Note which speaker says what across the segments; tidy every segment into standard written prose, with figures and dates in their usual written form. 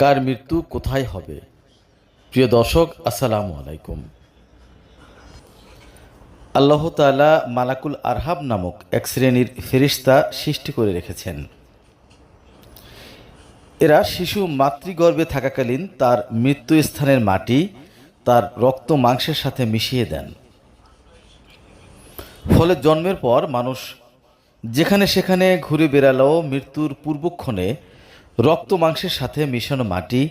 Speaker 1: কার মৃত্যু কোথায় হবে। প্রিয় দর্শক, আসসালামু আলাইকুম। আল্লাহ তাআলা মালাকুল আরহাব নামক এক শ্রেণীর ফেরেশতা সৃষ্টি করে রেখেছেন। এরা শিশু মাতৃগর্ভে থাকাকালীন তার মৃত্যু স্থানের মাটি তার রক্ত মাংসের সাথে মিশিয়ে দেন। ফলে জন্মের পর মানুষ যেখানে সেখানে ঘুরে বেড়ালেও মৃত্যুর পূর্বক্ষণে রক্ত মাংসের সাথে মিশানো মাটি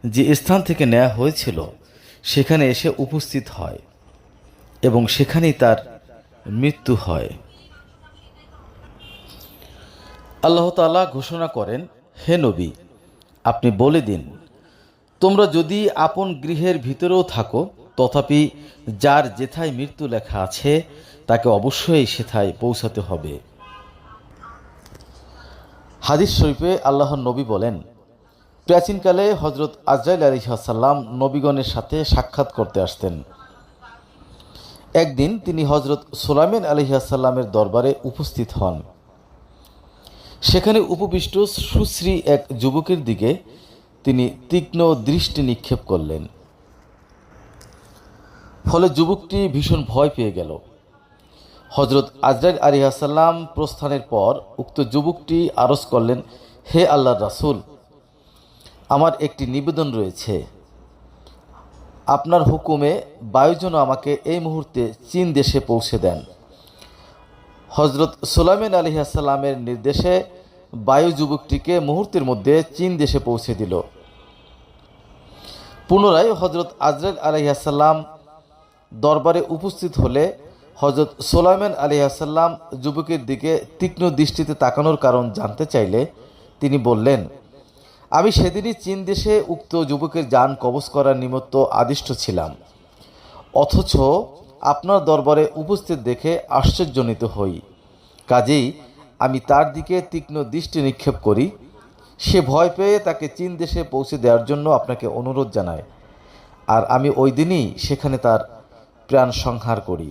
Speaker 1: যে স্থান থেকে নেওয়া হয়েছিল সেখানে এসে উপস্থিত হয় এবং সেখানেই তার মৃত্যু হয়। আল্লাহ তাআলা ঘোষণা করেন, হে নবী, আপনি বলে দিন, তোমরা যদি আপন গৃহের ভিতরেও থাকো তথাপি যার যেথায় মৃত্যু লেখা আছে তাকে অবশ্যই সেথায় পৌঁছাতে হবে। হাদিস শরীফে আল্লাহর নবী বলেন, প্রাচীনকালে হজরত আজরাইল আলাইহিস সালাম নবীগণের সাথে সাক্ষাৎ করতে আসতেন। একদিন তিনি হজরত সুলাইমান আলাইহিস সালামের দরবারে উপস্থিত হন। সেখানে উপবিষ্ট সুশ্রী এক যুবকের দিকে তিনি তীক্ষ্ণ দৃষ্টি নিক্ষেপ করলেন। ফলে যুবকটি ভীষণ ভয় পেয়ে গেল। হজরত আজরাইল আলাইহিস সালাম প্রস্থানের পর উক্ত যুবকটি আরজ করলেন, হে আল্লাহর রাসূল, আমার একটি নিবেদন রয়েছে। আপনার হুকুমে বায়ু যেন আমাকে এই মুহূর্তে চীন দেশে পৌঁছে দেন। হজরত সুলাইমান আলাইহিস সালামের নির্দেশে বায়ু যুবকটিকে মুহূর্তের মধ্যে চীন দেশে পৌঁছে দিল। পুনরায় হজরত আজরাইল আলাইহিস সালাম দরবারে উপস্থিত হলে হজরত সুলাইমান আলাইহিস সালাম যুবকের দিকে তীক্ষ্ণ দৃষ্টিতে তাকানোর কারণ জানতে চাইলে তিনি বললেন, আমি সেদিনই চীন দেশে উক্ত যুবকের জান কবজ করার নিমিত্ত আদিষ্ট ছিলাম, অথচ আপনার দরবারে উপস্থিত দেখে আশ্চর্যজনিত হই। কাজেই আমি তার দিকে তীক্ষ্ণ দৃষ্টি নিক্ষেপ করি। সে ভয় পেয়ে তাকে চীন দেশে পৌঁছে দেওয়ার জন্য আপনাকে অনুরোধ জানায়, আর আমি ওই দিনই সেখানে তার প্রাণ সংহার করি।